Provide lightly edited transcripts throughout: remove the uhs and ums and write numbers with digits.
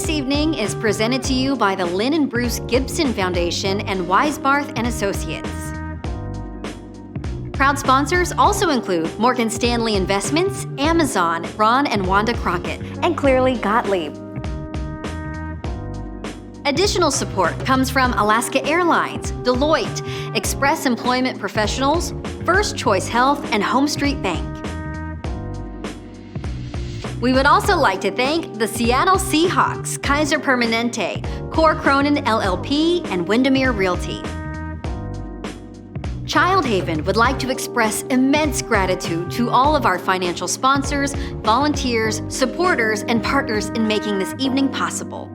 This evening is presented to you by the Lynn and Bruce Gibson Foundation and Weisbarth and Associates. Proud sponsors also include Morgan Stanley Investments, Amazon, Ron and Wanda Crockett, and Clearly Gottlieb. Additional support comes from Alaska Airlines, Deloitte, Express Employment Professionals, First Choice Health, and Home Street Bank. We would also like to thank the Seattle Seahawks, Kaiser Permanente, Core Cronin LLP, and Windermere Realty. Childhaven would like to express immense gratitude to all of our financial sponsors, volunteers, supporters, and partners in making this evening possible.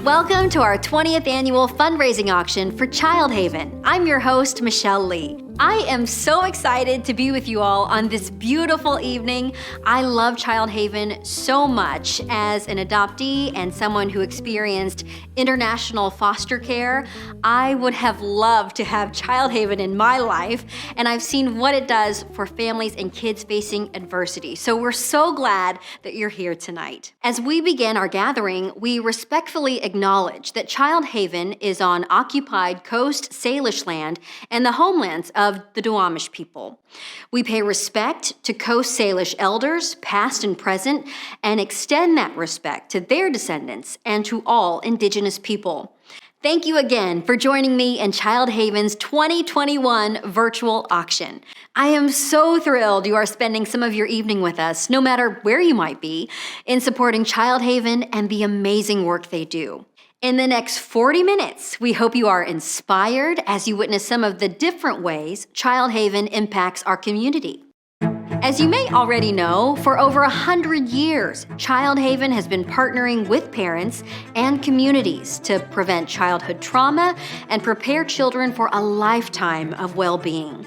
Welcome to our 20th annual fundraising auction for Childhaven. I'm your host, Michelle Lee. I am so excited to be with you all on this beautiful evening. I love Childhaven so much as an adoptee and someone who experienced international foster care. I would have loved to have Childhaven in my life, and I've seen what it does for families and kids facing adversity. So we're so glad that you're here tonight. As we begin our gathering, we respectfully acknowledge that Childhaven is on occupied Coast Salish land and the homelands of the Duwamish people. We pay respect to Coast Salish elders, past and present, and extend that respect to their descendants and to all Indigenous people. Thank you again for joining me in Childhaven's 2021 virtual auction. I am so thrilled you are spending some of your evening with us, no matter where you might be, in supporting Childhaven and the amazing work they do. In the next 40 minutes, we hope you are inspired as you witness some of the different ways Childhaven impacts our community. As you may already know, for over 100 years, Childhaven has been partnering with parents and communities to prevent childhood trauma and prepare children for a lifetime of well-being.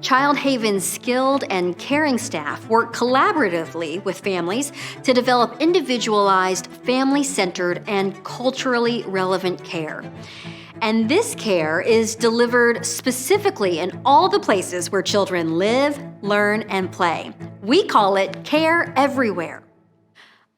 Childhaven's skilled and caring staff work collaboratively with families to develop individualized, family-centered, and culturally relevant care. And this care is delivered specifically in all the places where children live, learn, and play. We call it Care Everywhere.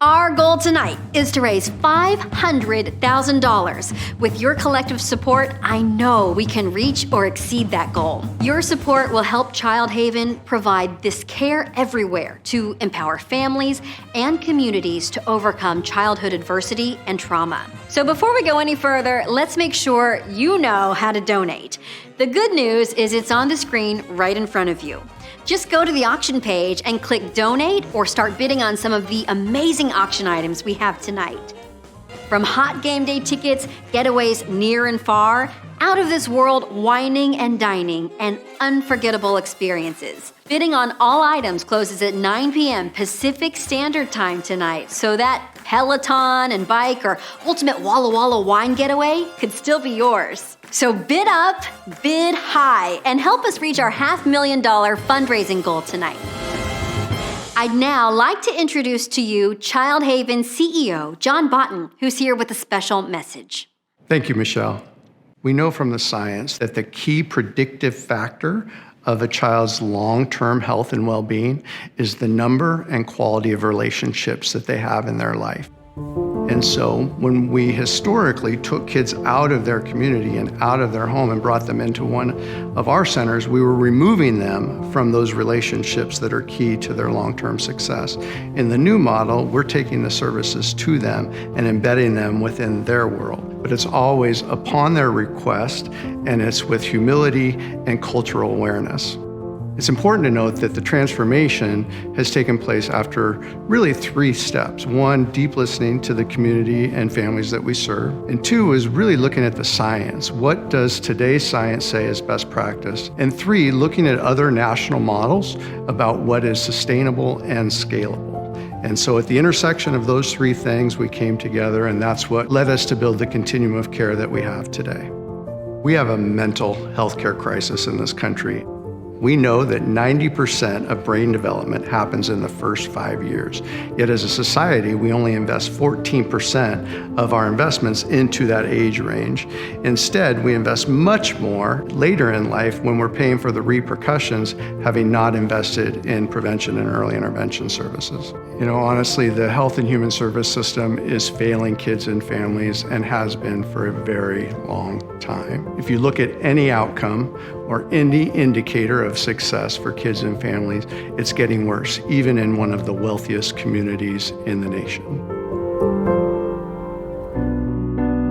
Our goal tonight is to raise $500,000. With your collective support, I know we can reach or exceed that goal. Your support will help Childhaven provide this care everywhere to empower families and communities to overcome childhood adversity and trauma. So before we go any further, let's make sure you know how to donate. The good news is it's on the screen right in front of you. Just go to the auction page and click Donate or start bidding on some of the amazing auction items we have tonight. From hot game day tickets, getaways near and far, out of this world whining and dining, and unforgettable experiences. Bidding on all items closes at 9 p.m. Pacific Standard Time tonight, so that Peloton and bike or ultimate Walla Walla wine getaway could still be yours. So bid up, bid high, and help us reach our $500,000 fundraising goal tonight. I'd now like to introduce to you Childhaven CEO John Botten, who's here with a special message. Thank you, Michelle. We know from the science that the key predictive factor of a child's long-term health and well-being is the number and quality of relationships that they have in their life. And so when we historically took kids out of their community and out of their home and brought them into one of our centers, we were removing them from those relationships that are key to their long-term success. In the new model, we're taking the services to them and embedding them within their world. But it's always upon their request, and it's with humility and cultural awareness. It's important to note that the transformation has taken place after really 3 steps. 1, deep listening to the community and families that we serve. And 2 is really looking at the science. What does today's science say is best practice? And 3, looking at other national models about what is sustainable and scalable. And so at the intersection of those 3 things, we came together, and that's what led us to build the continuum of care that we have today. We have a mental health care crisis in this country. We know that 90% of brain development happens in the first 5 years. Yet as a society, we only invest 14% of our investments into that age range. Instead, we invest much more later in life when we're paying for the repercussions, having not invested in prevention and early intervention services. You know, honestly, the health and human service system is failing kids and families and has been for a very long time. If you look at any outcome or any indicator of success for kids and families, it's getting worse, even in one of the wealthiest communities in the nation.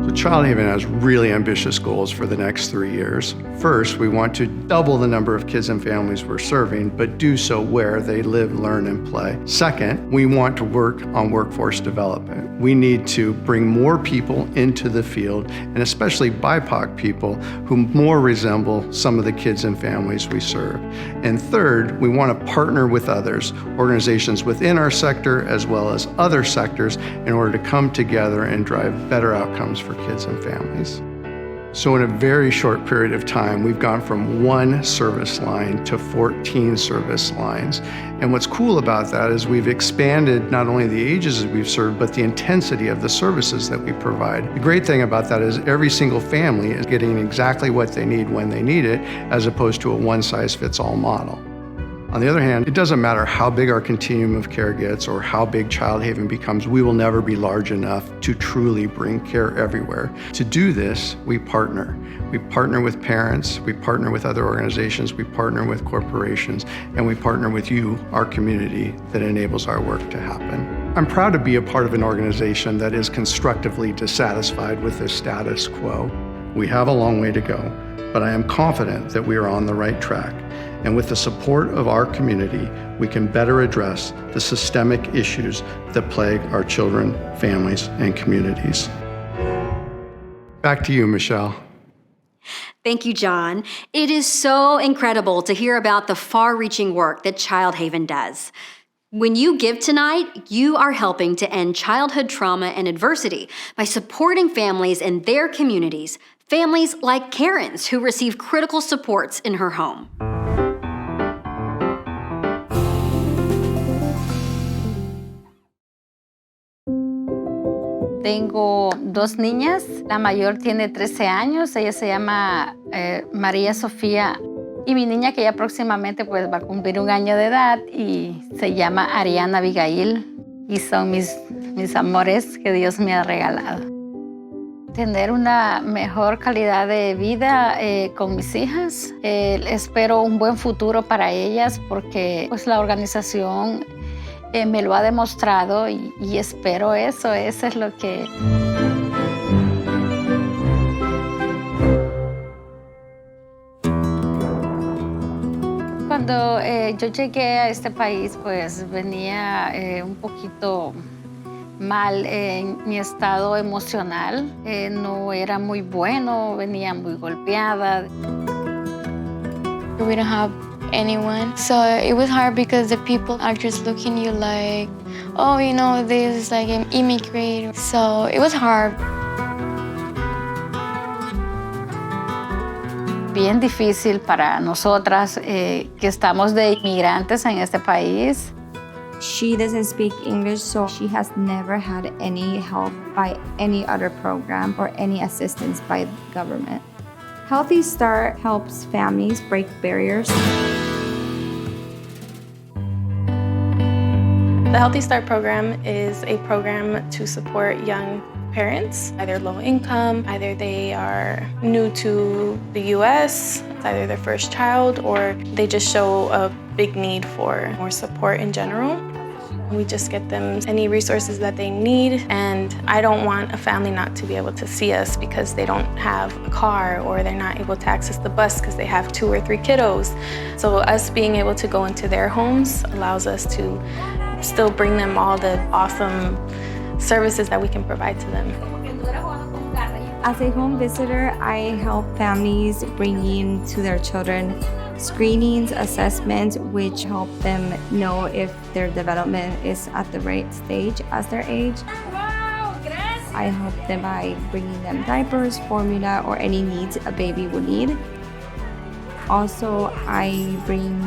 So Childhaven has really ambitious goals for the next 3 years. First, we want to double the number of kids and families we're serving, but do so where they live, learn, and play. Second, we want to work on workforce development. We need to bring more people into the field, and especially BIPOC people who more resemble some of the kids and families we serve. And third, we want to partner with others, organizations within our sector as well as other sectors, in order to come together and drive better outcomes for kids and families. So in a very short period of time, we've gone from 1 service line to 14 service lines. And what's cool about that is we've expanded not only the ages that we've served, but the intensity of the services that we provide. The great thing about that is every single family is getting exactly what they need when they need it, as opposed to a one-size-fits-all model. On the other hand, it doesn't matter how big our continuum of care gets or how big Childhaven becomes, we will never be large enough to truly bring care everywhere. To do this, we partner. We partner with parents, we partner with other organizations, we partner with corporations, and we partner with you, our community, that enables our work to happen. I'm proud to be a part of an organization that is constructively dissatisfied with the status quo. We have a long way to go, but I am confident that we are on the right track. And with the support of our community, we can better address the systemic issues that plague our children, families, and communities. Back to you, Michelle. Thank you, John. It is so incredible to hear about the far-reaching work that Childhaven does. When you give tonight, you are helping to end childhood trauma and adversity by supporting families in their communities, families like Karen's, who receive critical supports in her home. Tengo 2 niñas, la mayor tiene 13 años, ella se llama María Sofía, y mi niña que ya próximamente pues va a cumplir 1 año de edad y se llama Ariana Abigail, y son mis amores que Dios me ha regalado. Tener una mejor calidad de vida con mis hijas, espero un buen futuro para ellas porque pues la organización me lo ha demostrado y espero eso es lo que... Cuando yo llegué a este país, pues venía un poquito mal en mi estado emocional, no era muy bueno, venía muy golpeada. We don't have anyone. So it was hard because the people are just looking at you like, oh, you know, this is like an immigrant. So it was hard. Bien difícil para nosotras que estamos de inmigrantes en este país. She doesn't speak English, so she has never had any help by any other program or any assistance by the government. Healthy Start helps families break barriers. The Healthy Start program is a program to support young parents, either low income, either they are new to the US, it's either their first child, or they just show a big need for more support in general. We just get them any resources that they need, and I don't want a family not to be able to see us because they don't have a car or they're not able to access the bus because they have 2 or 3 kiddos. So us being able to go into their homes allows us to still bring them all the awesome services that we can provide to them. As a home visitor, I help families bring in to their children screenings, assessments, which help them know if their development is at the right stage as their age. I help them by bringing them diapers, formula, or any needs a baby would need. Also, I bring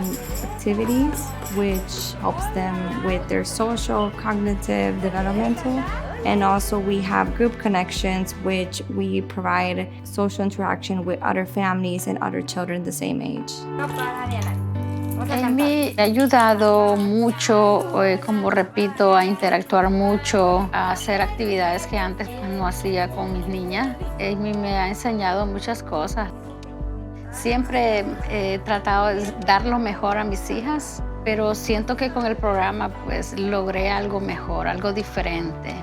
activities which helps them with their social, cognitive, developmental. And also we have group connections which we provide social interaction with other families and other children the same age. Amy me ha ayudado mucho, como repito, a interactuar mucho, a hacer actividades que antes pues, no hacía con mis niñas. Amy me ha enseñado muchas cosas. Siempre he tratado de dar lo mejor a mis hijas, pero siento que con el programa pues logré algo mejor, algo diferente.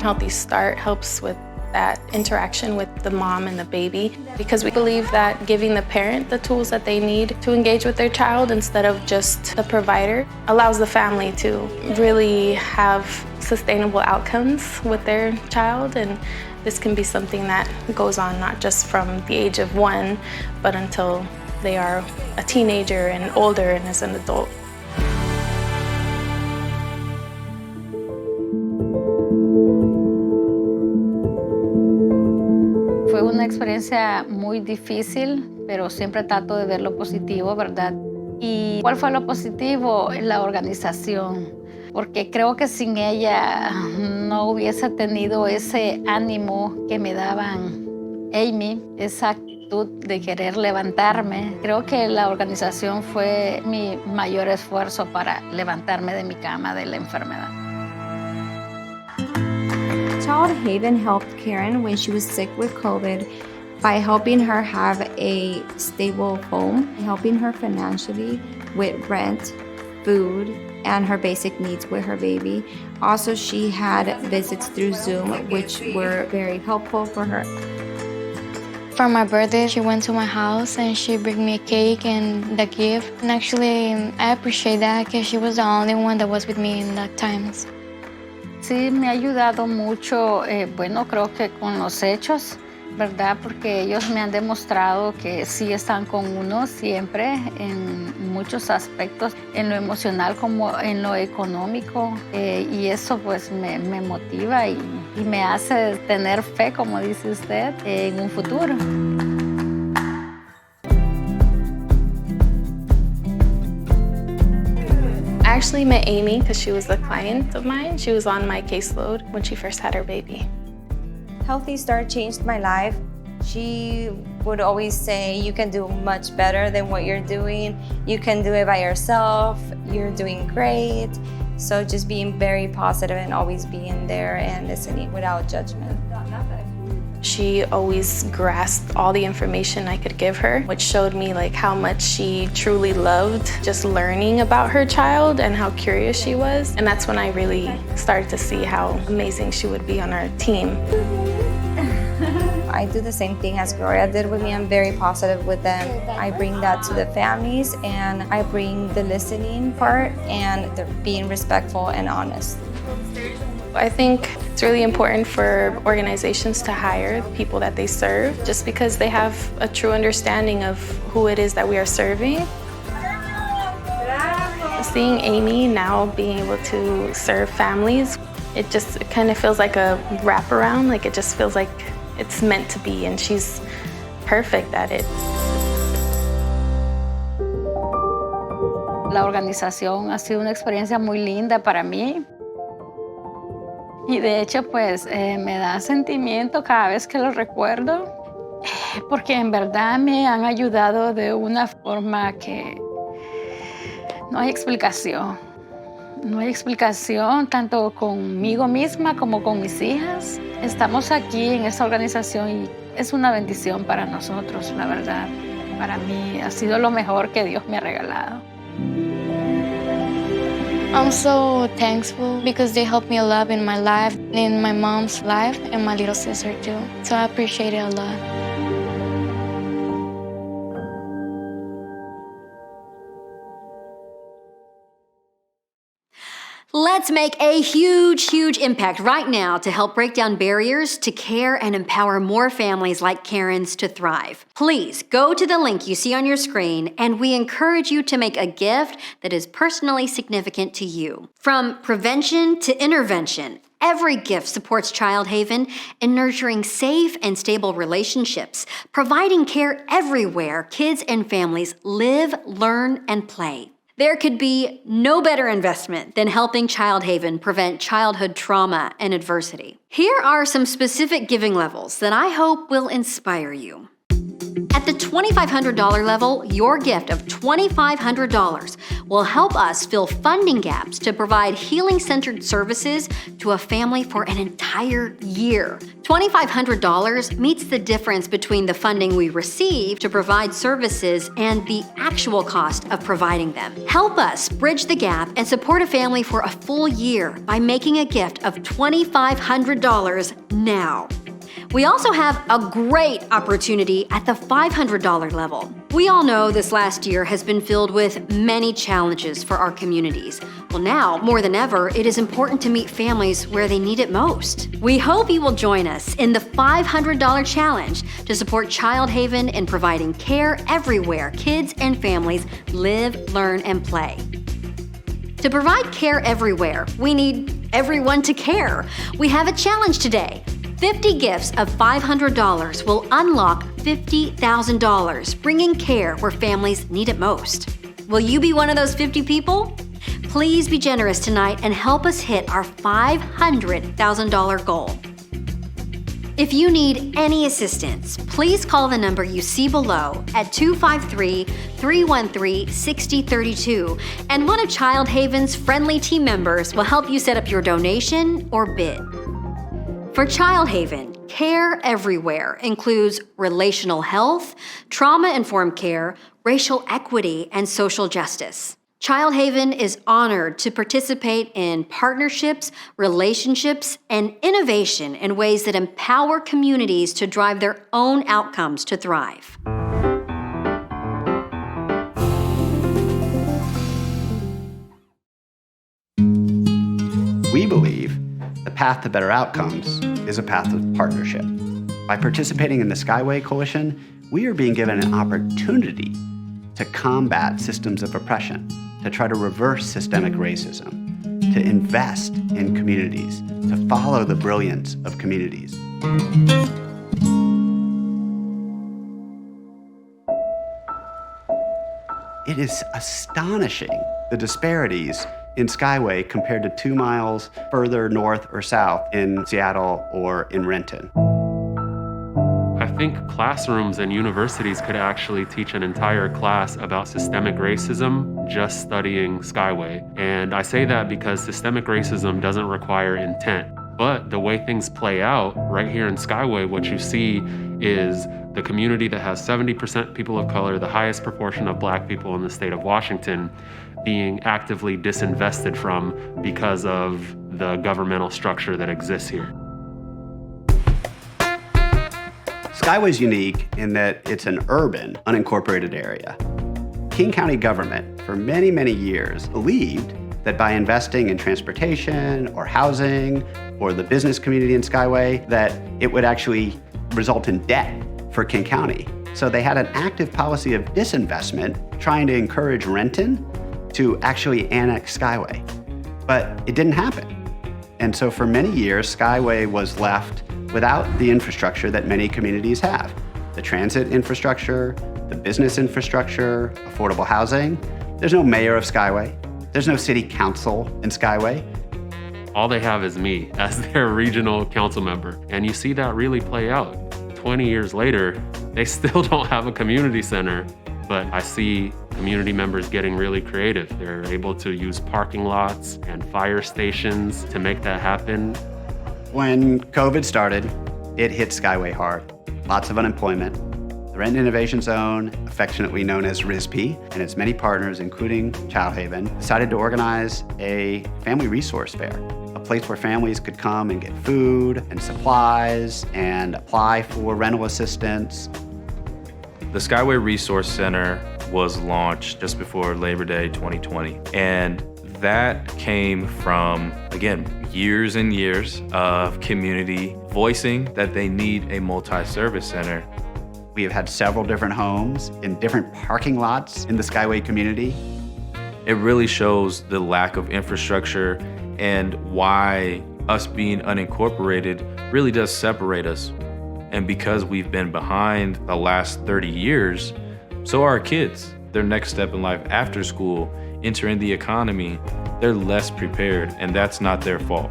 Healthy Start helps with that interaction with the mom and the baby, because we believe that giving the parent the tools that they need to engage with their child instead of just the provider allows the family to really have sustainable outcomes with their child. And this can be something that goes on not just from the age of 1, but until they are a teenager and older and as an adult. Fue una experiencia muy difícil, pero siempre trato de ver lo positivo, ¿verdad? ¿Y cuál fue lo positivo? La organización, porque creo que sin ella no hubiese tenido ese ánimo que me daban Amy, esa actitud de querer levantarme. Creo que la organización fue mi mayor esfuerzo para levantarme de mi cama de la enfermedad. Childhaven helped Karen when she was sick with COVID by helping her have a stable home, helping her financially with rent, food, and her basic needs with her baby. Also, she had visits through Zoom, which were very helpful for her. For my birthday, she went to my house and she brought me a cake and the gift. And actually, I appreciate that because she was the only one that was with me in that times. Sí, me ha ayudado mucho, bueno, creo que con los hechos, ¿verdad? Porque ellos me han demostrado que sí están con uno siempre en muchos aspectos, en lo emocional como en lo económico, y eso pues me motiva y me hace tener fe, como dice usted, en un futuro. I actually met Amy because she was a client of mine. She was on my caseload when she first had her baby. Healthy Start changed my life. She would always say, you can do much better than what you're doing. You can do it by yourself. You're doing great. So just being very positive and always being there and listening without judgment. She always grasped all the information I could give her, which showed me like how much she truly loved just learning about her child and how curious she was. And that's when I really started to see how amazing she would be on our team. I do the same thing as Gloria did with me. I'm very positive with them. I bring that to the families, and I bring the listening part and the being respectful and honest. I think it's really important for organizations to hire people that they serve just because they have a true understanding of who it is that we are serving. Seeing Amy now being able to serve families, it kind of feels like a wraparound, like it just feels like it's meant to be, and she's perfect at it. La organización ha sido una experiencia muy linda para mí. Y de hecho, pues me da sentimiento cada vez que lo recuerdo, porque en verdad me han ayudado de una forma que no hay explicación. No hay explicación tanto conmigo misma como con mis hijas. Estamos aquí en esta organización y es una bendición para nosotros, la verdad. Para mí ha sido lo mejor que Dios me ha regalado. I'm so thankful because they helped me a lot in my life, in my mom's life, and my little sister too. So I appreciate it a lot. Let's make a huge, huge impact right now to help break down barriers to care and empower more families like Karen's to thrive. Please go to the link you see on your screen, and we encourage you to make a gift that is personally significant to you. From prevention to intervention, Every gift supports Childhaven in nurturing safe and stable relationships, providing care everywhere kids and families live, learn, and play. There could be no better investment than helping Childhaven prevent childhood trauma and adversity. Here are some specific giving levels that I hope will inspire you. At the $2,500 level, your gift of $2,500 will help us fill funding gaps to provide healing-centered services to a family for an entire year. $2,500 meets the difference between the funding we receive to provide services and the actual cost of providing them. Help us bridge the gap and support a family for a full year by making a gift of $2,500 now. We also have a great opportunity at the $500 level. We all know this last year has been filled with many challenges for our communities. Well, now, more than ever, it is important to meet families where they need it most. We hope you will join us in the $500 challenge to support Childhaven in providing care everywhere kids and families live, learn, and play. To provide care everywhere, we need everyone to care. We have a challenge today. 50 gifts of $500 will unlock $50,000, bringing care where families need it most. Will you be one of those 50 people? Please be generous tonight and help us hit our $500,000 goal. If you need any assistance, please call the number you see below at 253-313-6032, and one of Childhaven's friendly team members will help you set up your donation or bid. For Childhaven, care everywhere includes relational health, trauma-informed care, racial equity, and social justice. Childhaven is honored to participate in partnerships, relationships, and innovation in ways that empower communities to drive their own outcomes to thrive. We believe the path to better outcomes is a path of partnership. By participating in the Skyway Coalition, we are being given an opportunity to combat systems of oppression, to try to reverse systemic racism, to invest in communities, to follow the brilliance of communities. It is astonishing, the disparities in Skyway compared to 2 miles further north or south in Seattle or in Renton. I think classrooms and universities could actually teach an entire class about systemic racism just studying Skyway. And I say that because systemic racism doesn't require intent. But the way things play out right here in Skyway, what you see is the community that has 70% people of color, the highest proportion of Black people in the state of Washington, being actively disinvested from because of the governmental structure that exists here. Skyway is unique in that it's an urban, unincorporated area. King County government, for many, many years, believed that by investing in transportation or housing or the business community in Skyway, that it would actually result in debt for King County. So they had an active policy of disinvestment, trying to encourage Renton to actually annex Skyway. But it didn't happen. And so for many years, Skyway was left without the infrastructure that many communities have. The transit infrastructure, the business infrastructure, affordable housing. There's no mayor of Skyway. There's no city council in Skyway. All they have is me as their regional council member. And you see that really play out. 20 years later, they still don't have a community center, but I see community members getting really creative. They're able to use parking lots and fire stations to make that happen. When COVID started, it hit Skyway hard. Lots of unemployment. The Renton Innovation Zone, affectionately known as RISP, and its many partners, including Childhaven, decided to organize a family resource fair, a place where families could come and get food and supplies and apply for rental assistance. The Skyway Resource Center was launched just before Labor Day 2020, and that came from, again, years and years of community voicing that they need a multi-service center. We have had several different homes in different parking lots in the Skyway community. It really shows the lack of infrastructure and why us being unincorporated really does separate us. And because we've been behind the last 30 years, so are our kids. Their next step in life after school, entering the economy, they're less prepared, and that's not their fault.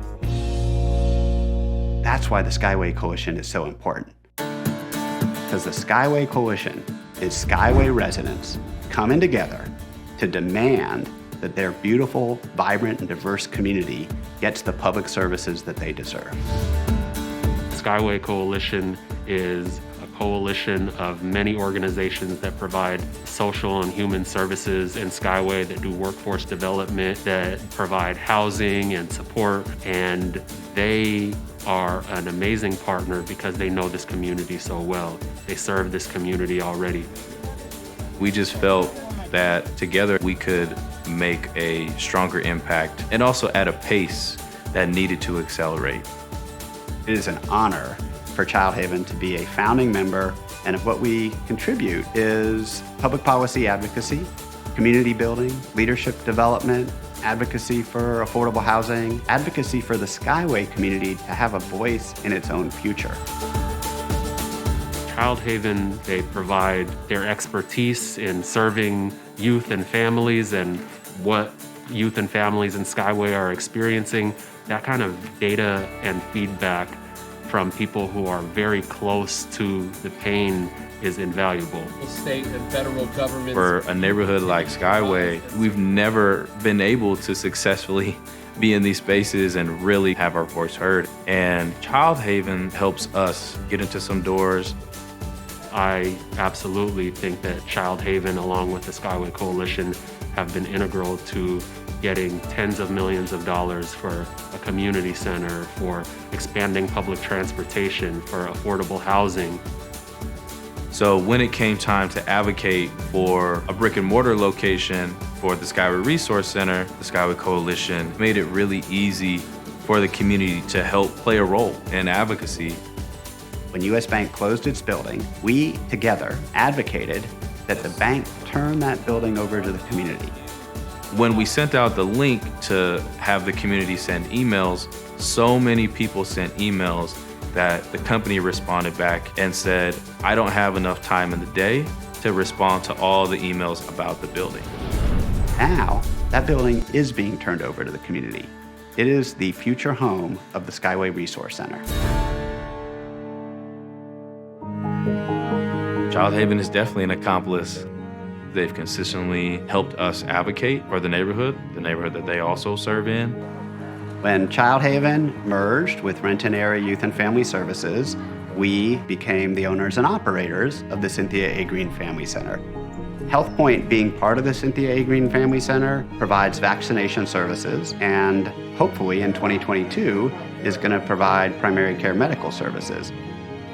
That's why the Skyway Coalition is so important. Because the Skyway Coalition is Skyway residents coming together to demand that their beautiful, vibrant, and diverse community gets the public services that they deserve. Skyway Coalition is a coalition of many organizations that provide social and human services in Skyway, that do workforce development, that provide housing and support, and they are an amazing partner because they know this community so well. They serve this community already. We just felt that together we could make a stronger impact and also at a pace that needed to accelerate. It is an honor for Childhaven to be a founding member, and what we contribute is public policy advocacy, community building, leadership development, advocacy for affordable housing, advocacy for the Skyway community to have a voice in its own future. Childhaven, they provide their expertise in serving youth and families and what youth and families in Skyway are experiencing. That kind of data and feedback from people who are very close to the pain is invaluable. State and federal governments. For a neighborhood like Skyway, we've never been able to successfully be in these spaces and really have our voice heard. And Childhaven helps us get into some doors. I absolutely think that Childhaven, along with the Skyway Coalition, have been integral to getting tens of millions of dollars for a community center, for expanding public transportation, for affordable housing. So when it came time to advocate for a brick and mortar location for the Skyway Resource Center, the Skyway Coalition made it really easy for the community to help play a role in advocacy. When U.S. Bank closed its building, we together advocated that the bank turn that building over to the community. When we sent out the link to have the community send emails, so many people sent emails that the company responded back and said, I don't have enough time in the day to respond to all the emails about the building. Now, that building is being turned over to the community. It is the future home of the Skyway Resource Center. Childhaven is definitely an accomplice. They've consistently helped us advocate for the neighborhood that they also serve in. When Childhaven merged with Renton Area Youth and Family Services, we became the owners and operators of the Cynthia A. Green Family Center. HealthPoint, being part of the Cynthia A. Green Family Center, provides vaccination services, and hopefully in 2022 is going to provide primary care medical services.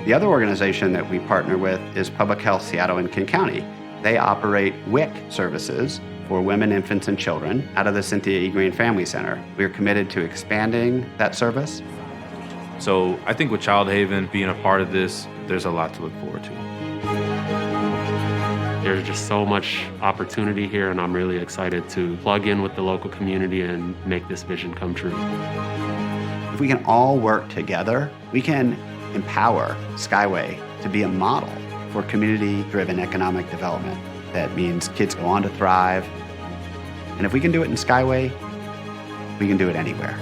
The other organization that we partner with is Public Health Seattle and King County. They operate WIC services for women, infants, and children out of the Cynthia E. Green Family Center. We are committed to expanding that service. So I think with Childhaven being a part of this, there's a lot to look forward to. There's just so much opportunity here, and I'm really excited to plug in with the local community and make this vision come true. If we can all work together, we can empower Skyway to be a model for community-driven economic development. That means kids go on to thrive. And if we can do it in Skyway, we can do it anywhere.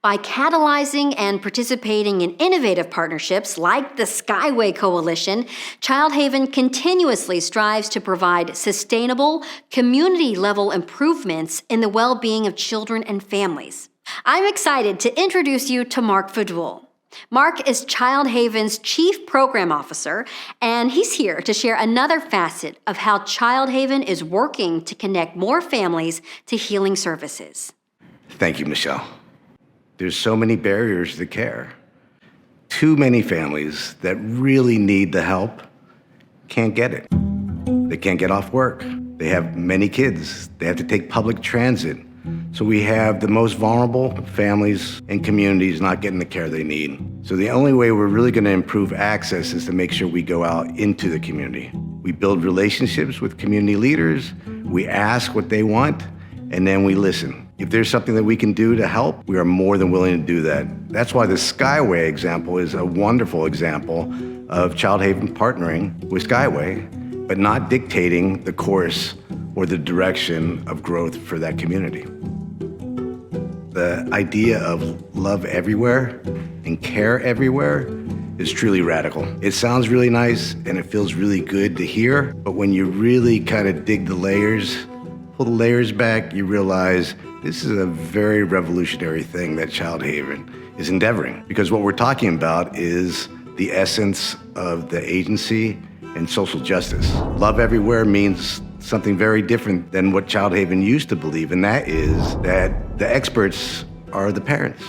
By catalyzing and participating in innovative partnerships like the Skyway Coalition, Childhaven continuously strives to provide sustainable, community-level improvements in the well-being of children and families. I'm excited to introduce you to Mark Fadul. Mark is Childhaven's Chief Program Officer, and he's here to share another facet of how Childhaven is working to connect more families to healing services. Thank you, Michelle. There's so many barriers to care. Too many families that really need the help can't get it. They can't get off work. They have many kids. They have to take public transit. So we have the most vulnerable families and communities not getting the care they need. So the only way we're really going to improve access is to make sure we go out into the community. We build relationships with community leaders, we ask what they want, and then we listen. If there's something that we can do to help, we are more than willing to do that. That's why the Skyway example is a wonderful example of Childhaven partnering with Skyway, but not dictating the course or the direction of growth for that community. The idea of love everywhere and care everywhere is truly radical. It sounds really nice and it feels really good to hear, but when you really kind of dig the layers, pull the layers back, you realize this is a very revolutionary thing that Childhaven is endeavoring. Because what we're talking about is the essence of the agency and social justice. Love everywhere means something very different than what Childhaven used to believe, and that is that the experts are the parents,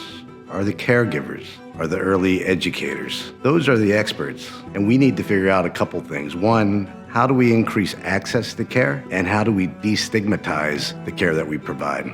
are the caregivers, are the early educators. Those are the experts, and we need to figure out a couple things. One, how do we increase access to care, and how do we destigmatize the care that we provide?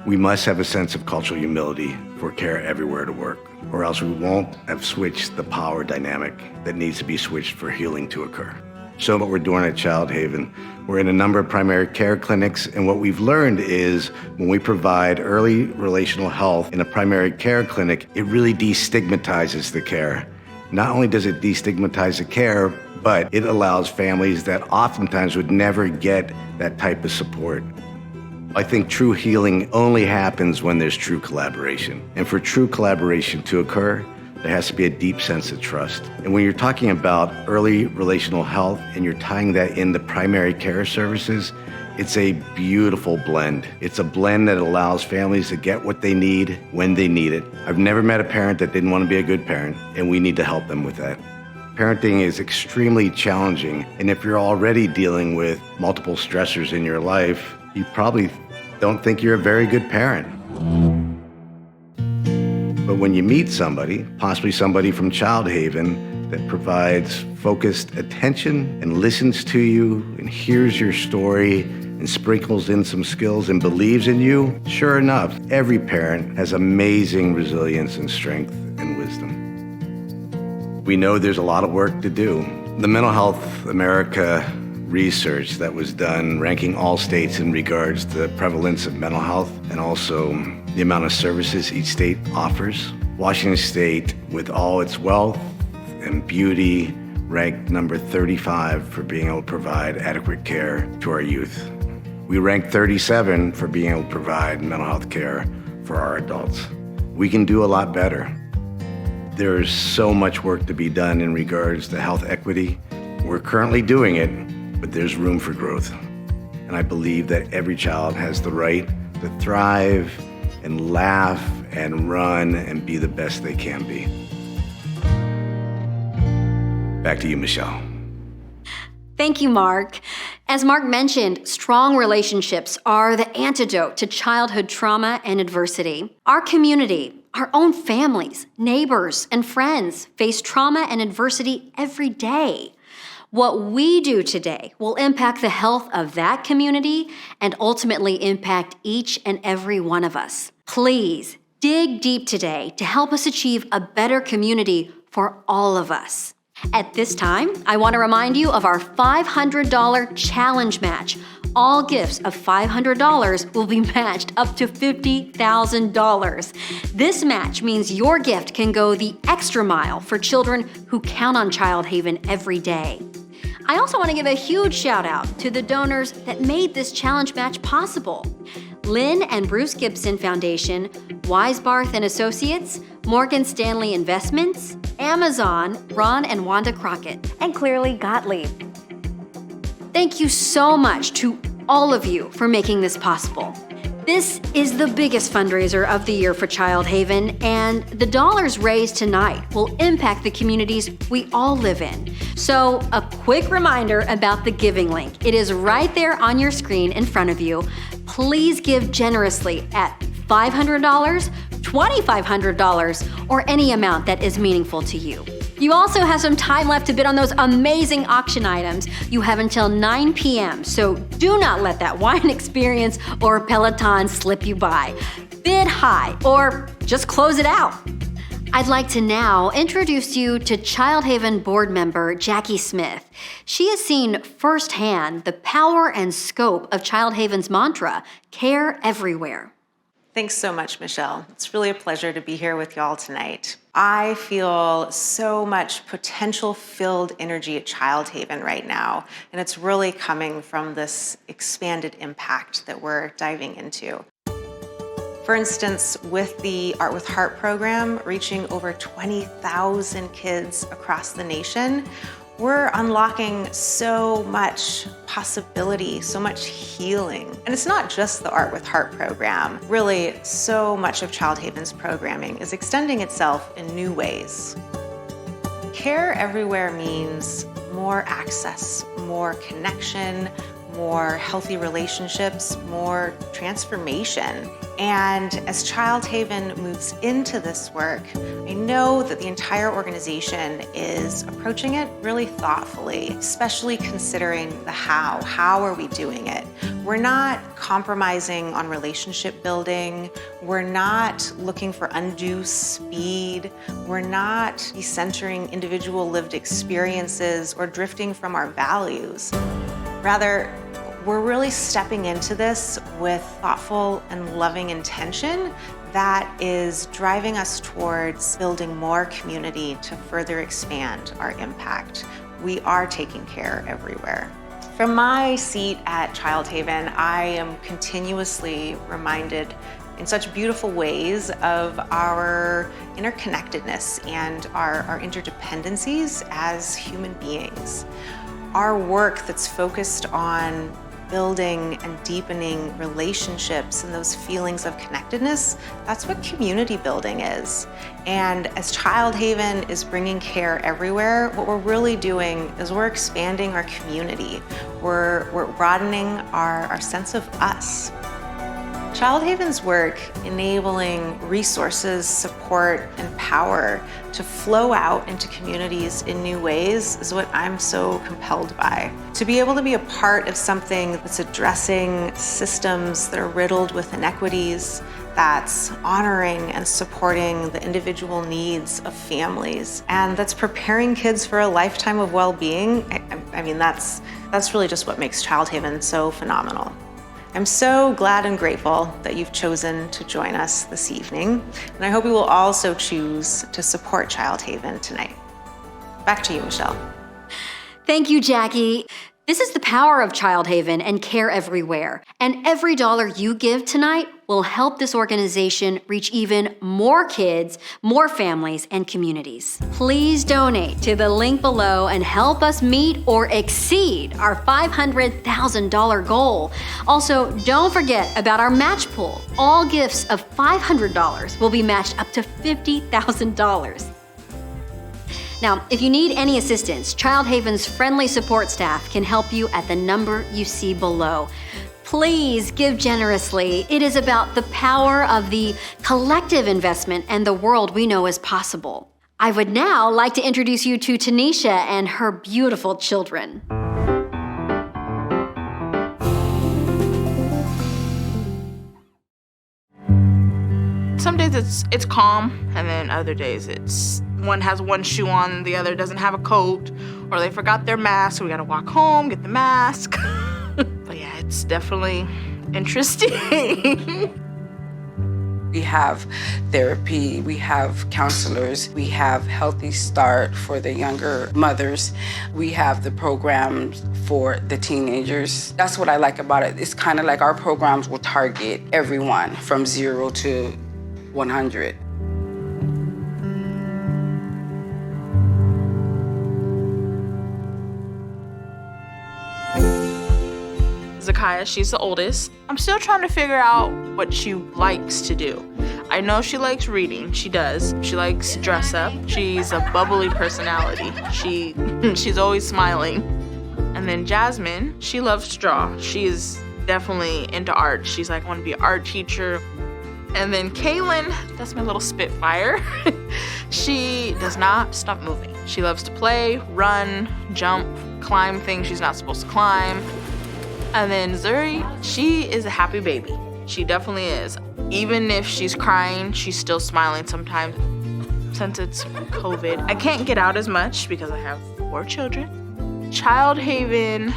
We must have a sense of cultural humility for care everywhere to work, or else we won't have switched the power dynamic that needs to be switched for healing to occur. So what we're doing at Childhaven, we're in a number of primary care clinics, and what we've learned is when we provide early relational health in a primary care clinic, it really destigmatizes the care. Not only does it destigmatize the care, but it allows families that oftentimes would never get that type of support. I think true healing only happens when there's true collaboration. And for true collaboration to occur, there has to be a deep sense of trust. And when you're talking about early relational health and you're tying that into primary care services, it's a beautiful blend. It's a blend that allows families to get what they need when they need it. I've never met a parent that didn't want to be a good parent, and we need to help them with that. Parenting is extremely challenging, and if you're already dealing with multiple stressors in your life, you probably don't think you're a very good parent. But when you meet somebody, possibly somebody from Childhaven, that provides focused attention and listens to you and hears your story and sprinkles in some skills and believes in you, sure enough, every parent has amazing resilience and strength and wisdom. We know there's a lot of work to do. The Mental Health America research that was done ranking all states in regards to the prevalence of mental health and also the amount of services each state offers. Washington State, with all its wealth and beauty, ranked number 35 for being able to provide adequate care to our youth. We ranked 37 for being able to provide mental health care for our adults. We can do a lot better. There's so much work to be done in regards to health equity. We're currently doing it, but there's room for growth. And I believe that every child has the right to thrive and laugh and run and be the best they can be. Back to you, Michelle. Thank you, Mark. As Mark mentioned, strong relationships are the antidote to childhood trauma and adversity. Our community, our own families, neighbors, and friends face trauma and adversity every day. What we do today will impact the health of that community and ultimately impact each and every one of us. Please dig deep today to help us achieve a better community for all of us. At this time, I want to remind you of our $500 challenge match. All gifts of $500 will be matched up to $50,000. This match means your gift can go the extra mile for children who count on Childhaven every day. I also want to give a huge shout out to the donors that made this challenge match possible. Lynn and Bruce Gibson Foundation, Weisbarth and Associates, Morgan Stanley Investments, Amazon, Ron and Wanda Crockett, and clearly Gottlieb. Thank you so much to all of you for making this possible. This is the biggest fundraiser of the year for Childhaven, and the dollars raised tonight will impact the communities we all live in. So, a quick reminder about the giving link. It is right there on your screen in front of you. Please give generously at $500, $25, $2,500, or any amount that is meaningful to you. You also have some time left to bid on those amazing auction items. You have until 9 p.m., so do not let that wine experience or Peloton slip you by. Bid high, or just close it out. I'd like to now introduce you to Childhaven board member Jackie Smith. She has seen firsthand the power and scope of Childhaven's mantra, care everywhere. Thanks so much, Michelle. It's really a pleasure to be here with y'all tonight. I feel so much potential-filled energy at Childhaven right now, and it's really coming from this expanded impact that we're diving into. For instance, with the Art with Heart program, reaching over 20,000 kids across the nation, we're unlocking so much possibility, so much healing. And it's not just the Art with Heart program. Really, so much of Childhaven's programming is extending itself in new ways. Care everywhere means more access, more connection, more healthy relationships, more transformation. And as Childhaven moves into this work, I know that the entire organization is approaching it really thoughtfully, especially considering the how. How are we doing it? We're not compromising on relationship building. We're not looking for undue speed. We're not decentering individual lived experiences or drifting from our values. Rather, we're really stepping into this with thoughtful and loving intention that is driving us towards building more community to further expand our impact. We are taking care everywhere. From my seat at Childhaven, I am continuously reminded in such beautiful ways of our interconnectedness and our interdependencies as human beings. Our work that's focused on building and deepening relationships and those feelings of connectedness, that's what community building is. And as Childhaven is bringing care everywhere, what we're really doing is we're expanding our community. We're broadening our sense of us. Childhaven's work enabling resources, support, and power to flow out into communities in new ways is what I'm so compelled by. To be able to be a part of something that's addressing systems that are riddled with inequities, that's honoring and supporting the individual needs of families, and that's preparing kids for a lifetime of well-being, I mean, that's really just what makes Childhaven so phenomenal. I'm so glad and grateful that you've chosen to join us this evening, and I hope you will also choose to support Childhaven tonight. Back to you, Michelle. Thank you, Jackie. This is the power of Childhaven and Care Everywhere. And every dollar you give tonight will help this organization reach even more kids, more families, and communities. Please donate to the link below and help us meet or exceed our $500,000 goal. Also, don't forget about our match pool. All gifts of $500 will be matched up to $50,000. Now, if you need any assistance, Childhaven's friendly support staff can help you at the number you see below. Please give generously. It is about the power of the collective investment and the world we know is possible. I would now like to introduce you to Tanisha and her beautiful children. Some days it's calm, and then other days it's one has one shoe on, the other doesn't have a coat, or they forgot their mask, so we gotta walk home, get the mask. But yeah, it's definitely interesting. We have therapy, we have counselors, we have Healthy Start for the younger mothers, we have the programs for the teenagers. That's what I like about it. It's kind of like our programs will target everyone from 0 to 100. Zakaya, she's the oldest. I'm still trying to figure out what she likes to do. I know she likes reading, she does. She likes dress up. She's a bubbly personality. She's always smiling. And then Jasmine, she loves to draw. She is definitely into art. She's like, I want to be an art teacher. And then Kaylin, that's my little Spitfire. She does not stop moving. She loves to play, run, jump, climb things she's not supposed to climb. And then Zuri, she is a happy baby. She definitely is. Even if she's crying, she's still smiling sometimes. Since it's COVID, I can't get out as much because I have 4 children. Childhaven,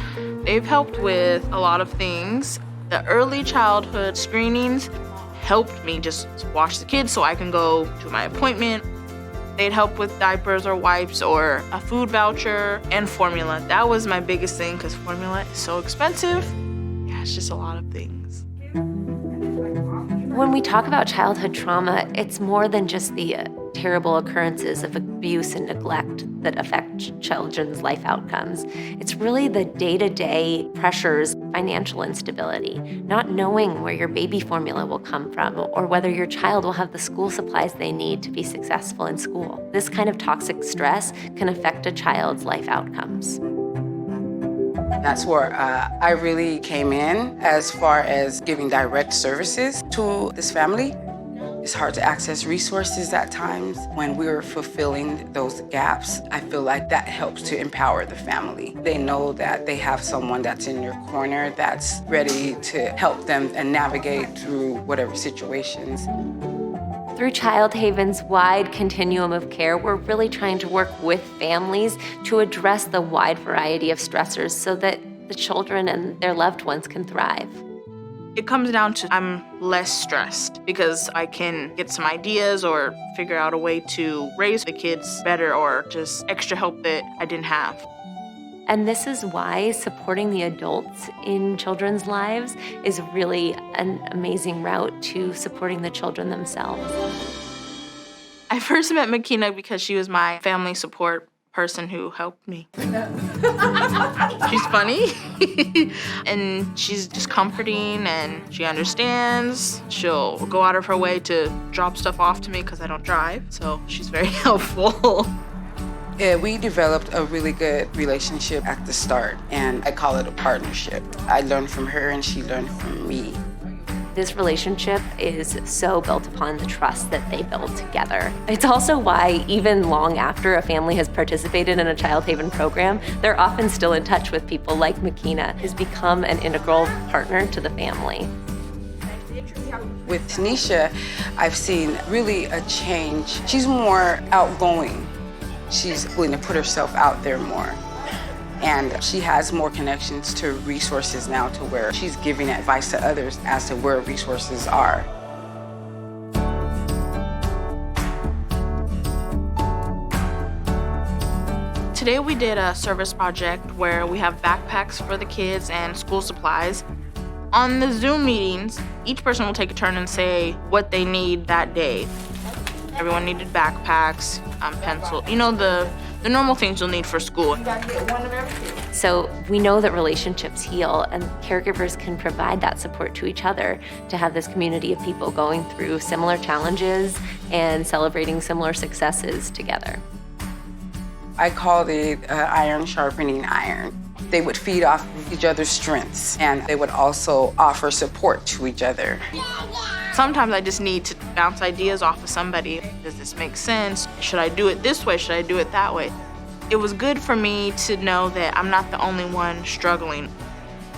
they've helped with a lot of things. The early childhood screenings helped me just watch the kids so I can go to my appointment. They'd help with diapers or wipes or a food voucher and formula. That was my biggest thing because formula is so expensive. Yeah, it's just a lot of things. When we talk about childhood trauma, it's more than just the terrible occurrences of abuse and neglect that affect children's life outcomes. It's really the day-to-day pressures, financial instability, not knowing where your baby formula will come from or whether your child will have the school supplies they need to be successful in school. This kind of toxic stress can affect a child's life outcomes. That's where I really came in as far as giving direct services to this family. It's hard to access resources at times. When we're fulfilling those gaps, I feel like that helps to empower the family. They know that they have someone that's in your corner that's ready to help them and navigate through whatever situations. Through Childhaven's wide continuum of care, we're really trying to work with families to address the wide variety of stressors so that the children and their loved ones can thrive. It comes down to I'm less stressed because I can get some ideas or figure out a way to raise the kids better or just extra help that I didn't have. And this is why supporting the adults in children's lives is really an amazing route to supporting the children themselves. I first met Makina because she was my family support person who helped me. She's funny and she's just comforting and she understands. She'll go out of her way to drop stuff off to me because I don't drive, so she's very helpful. Yeah, we developed a really good relationship at the start, and I call it a partnership. I learned from her and she learned from me. This relationship is so built upon the trust that they build together. It's also why even long after a family has participated in a Childhaven program, they're often still in touch with people like Makina, who's become an integral partner to the family. With Tanisha, I've seen really a change. She's more outgoing. She's willing to put herself out there more. And she has more connections to resources now to where she's giving advice to others as to where resources are. Today we did a service project where we have backpacks for the kids and school supplies. On the Zoom meetings, each person will take a turn and say what they need that day. Everyone needed backpacks, pencil, the normal things you'll need for school. You gotta get one of everything. So we know that relationships heal and caregivers can provide that support to each other to have this community of people going through similar challenges and celebrating similar successes together. I called it iron sharpening iron. They would feed off each other's strengths and they would also offer support to each other. Sometimes I just need to bounce ideas off of somebody. Does this make sense? Should I do it this way? Should I do it that way? It was good for me to know that I'm not the only one struggling.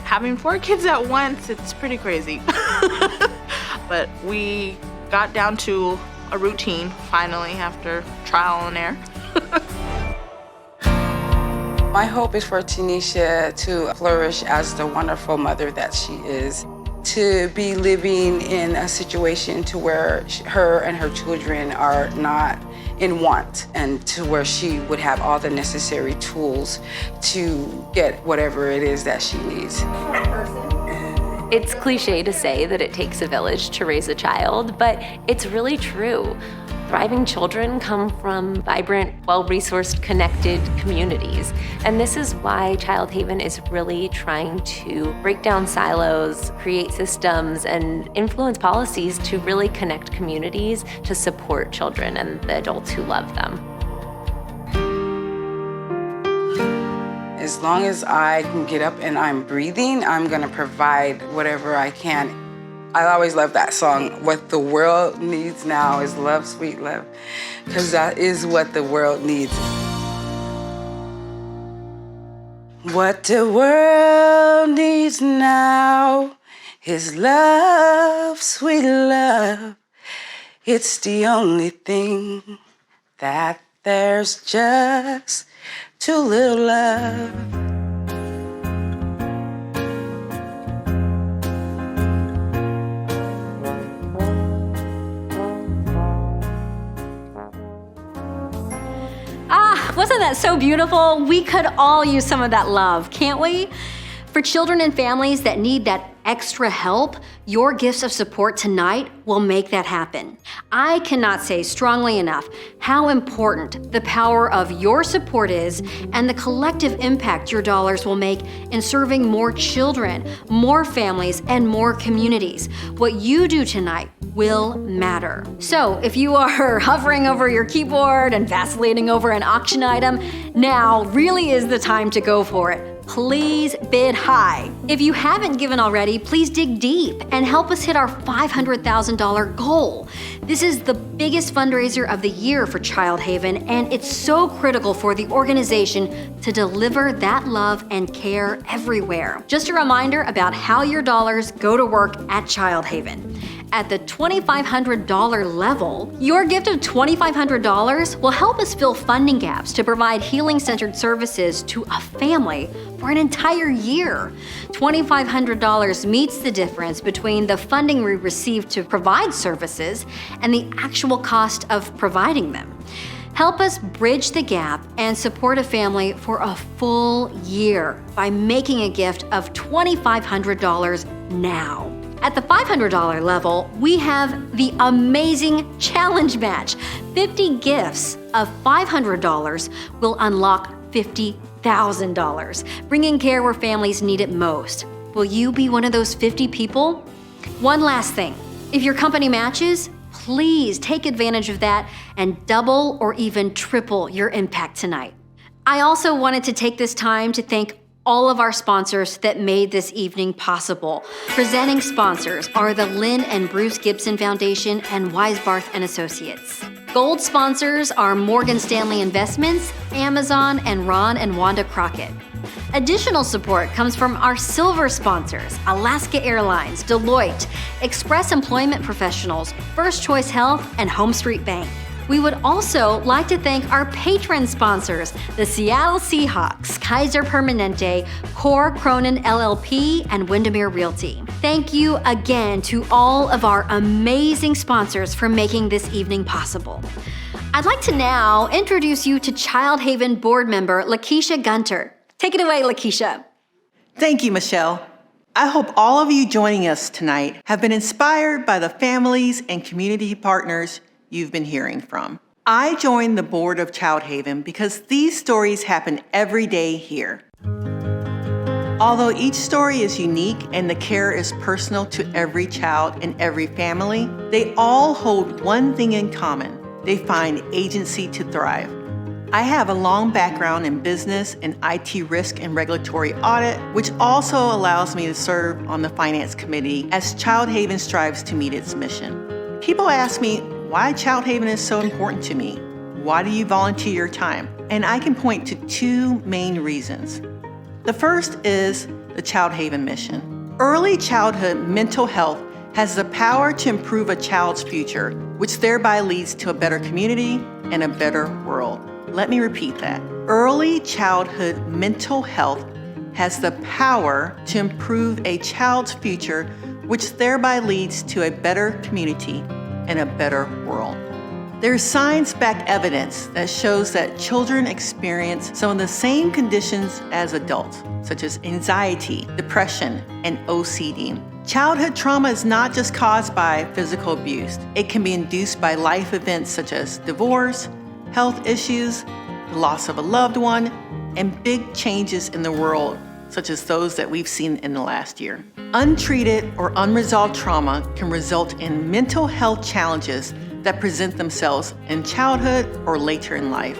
Having 4 kids at once, it's pretty crazy. But we got down to a routine finally after trial and error. My hope is for Tanisha to flourish as the wonderful mother that she is, to be living in a situation to where her and her children are not in want, and to where she would have all the necessary tools to get whatever it is that she needs. It's cliche to say that it takes a village to raise a child, but it's really true. Thriving children come from vibrant, well-resourced, connected communities. And this is why Childhaven is really trying to break down silos, create systems, and influence policies to really connect communities to support children and the adults who love them. As long as I can get up and I'm breathing, I'm gonna provide whatever I can I always love that song. What the world needs now is love, sweet love, because that is what the world needs. What the world needs now is love, sweet love. It's the only thing that there's just too little love. Wasn't that so beautiful? We could all use some of that love, can't we? For children and families that need that extra help, your gifts of support tonight will make that happen. I cannot say strongly enough how important the power of your support is and the collective impact your dollars will make in serving more children, more families, and more communities. What you do tonight will matter. So if you are hovering over your keyboard and vacillating over an auction item, now really is the time to go for it. Please bid high. If you haven't given already, please dig deep and help us hit our $500,000 goal. This is the biggest fundraiser of the year for Childhaven, and it's so critical for the organization to deliver that love and care everywhere. Just a reminder about how your dollars go to work at Childhaven. At the $2,500 level, your gift of $2,500 will help us fill funding gaps to provide healing-centered services to a family for an entire year. $2,500 meets the difference between the funding we receive to provide services and the actual cost of providing them. Help us bridge the gap and support a family for a full year by making a gift of $2,500 now. At the $500 level, we have the amazing challenge match. 50 gifts of $500 will unlock $50,000, bringing care where families need it most. Will you be one of those 50 people? One last thing. If your company matches, please take advantage of that and double or even triple your impact tonight. I also wanted to take this time to thank all of our sponsors that made this evening possible. Presenting sponsors are the Lynn and Bruce Gibson Foundation and Weisbarth and Associates. Gold sponsors are Morgan Stanley Investments, Amazon, and Ron and Wanda Crockett. Additional support comes from our silver sponsors, Alaska Airlines, Deloitte, Express Employment Professionals, First Choice Health, and Home Street Bank. We would also like to thank our patron sponsors, the Seattle Seahawks, Kaiser Permanente, Core Cronin LLP, and Windermere Realty. Thank you again to all of our amazing sponsors for making this evening possible. I'd like to now introduce you to Childhaven board member Lakeisha Gunter. Take it away, Lakeisha. Thank you, Michelle. I hope all of you joining us tonight have been inspired by the families and community partners you've been hearing from. I joined the board of Childhaven because these stories happen every day here. Although each story is unique and the care is personal to every child and every family, they all hold one thing in common. They find agency to thrive. I have a long background in business and IT risk and regulatory audit, which also allows me to serve on the finance committee as Childhaven strives to meet its mission. People ask me why Childhaven is so important to me. Why do you volunteer your time? And I can point to two main reasons. The first is the Childhaven mission. Early childhood mental health has the power to improve a child's future, which thereby leads to a better community and a better world. Let me repeat that. Early childhood mental health has the power to improve a child's future, which thereby leads to a better community and a better world. There's science-backed evidence that shows that children experience some of the same conditions as adults, such as anxiety, depression, and OCD. Childhood trauma is not just caused by physical abuse. It can be induced by life events such as divorce, health issues, the loss of a loved one, and big changes in the world, such as those that we've seen in the last year. Untreated or unresolved trauma can result in mental health challenges that present themselves in childhood or later in life.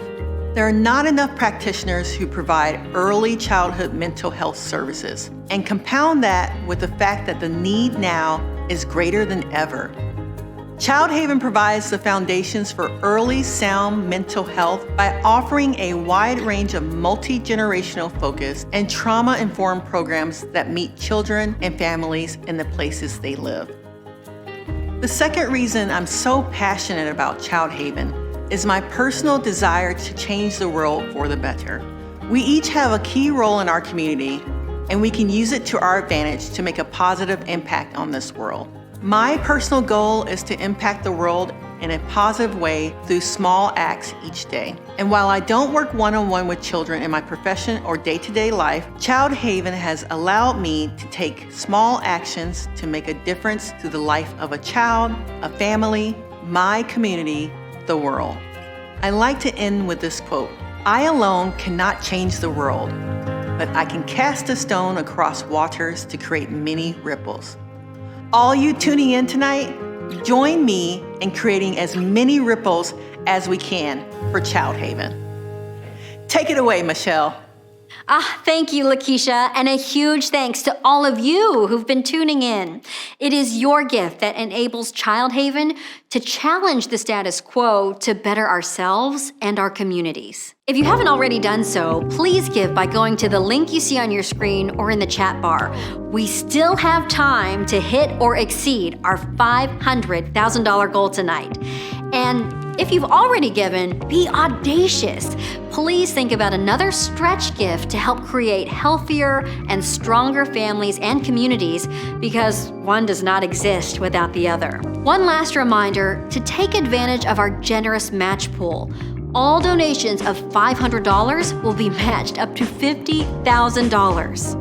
There are not enough practitioners who provide early childhood mental health services. And compound that with the fact that the need now is greater than ever. Childhaven provides the foundations for early sound mental health by offering a wide range of multi-generational focus and trauma-informed programs that meet children and families in the places they live. The second reason I'm so passionate about Childhaven is my personal desire to change the world for the better. We each have a key role in our community, and we can use it to our advantage to make a positive impact on this world. My personal goal is to impact the world in a positive way through small acts each day. And while I don't work one-on-one with children in my profession or day-to-day life, Childhaven has allowed me to take small actions to make a difference through the life of a child, a family, my community, the world. I like to end with this quote: "I alone cannot change the world, but I can cast a stone across waters to create many ripples." All you tuning in tonight, join me in creating as many ripples as we can for Childhaven. Take it away, Michelle. Thank you, Lakeisha, and a huge thanks to all of you who've been tuning in. It is your gift that enables Childhaven to challenge the status quo to better ourselves and our communities. If you haven't already done so, please give by going to the link you see on your screen or in the chat bar. We still have time to hit or exceed our $500,000 goal tonight. And if you've already given, be audacious. Please think about another stretch gift to help create healthier and stronger families and communities, because one does not exist without the other. One last reminder to take advantage of our generous match pool. All donations of $500 will be matched up to $50,000.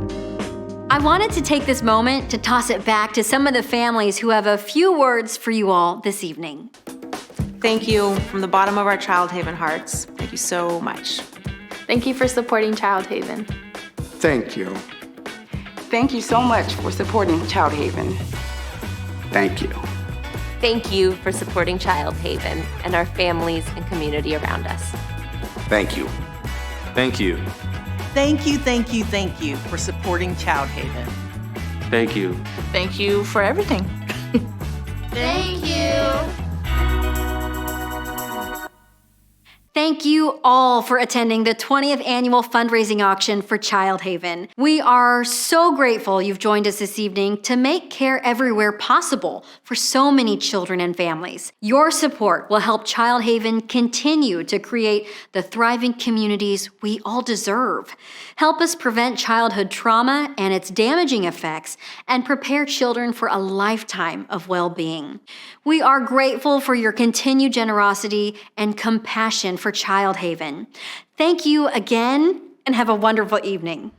I wanted to take this moment to toss it back to some of the families who have a few words for you all this evening. Thank you from the bottom of our Childhaven hearts. Thank you so much. Thank you for supporting Childhaven. Thank you. Thank you so much for supporting Childhaven. Thank you. Thank you for supporting Childhaven and our families and community around us. Thank you. Thank you. Thank you, thank you, thank you for supporting Childhaven. Thank you. Thank you for everything. Thank you. Thank you all for attending the 20th annual fundraising auction for Childhaven. We are so grateful you've joined us this evening to make care everywhere possible for so many children and families. Your support will help Childhaven continue to create the thriving communities we all deserve. Help us prevent childhood trauma and its damaging effects, and prepare children for a lifetime of well-being. We are grateful for your continued generosity and compassion for Childhaven. Thank you again, and have a wonderful evening.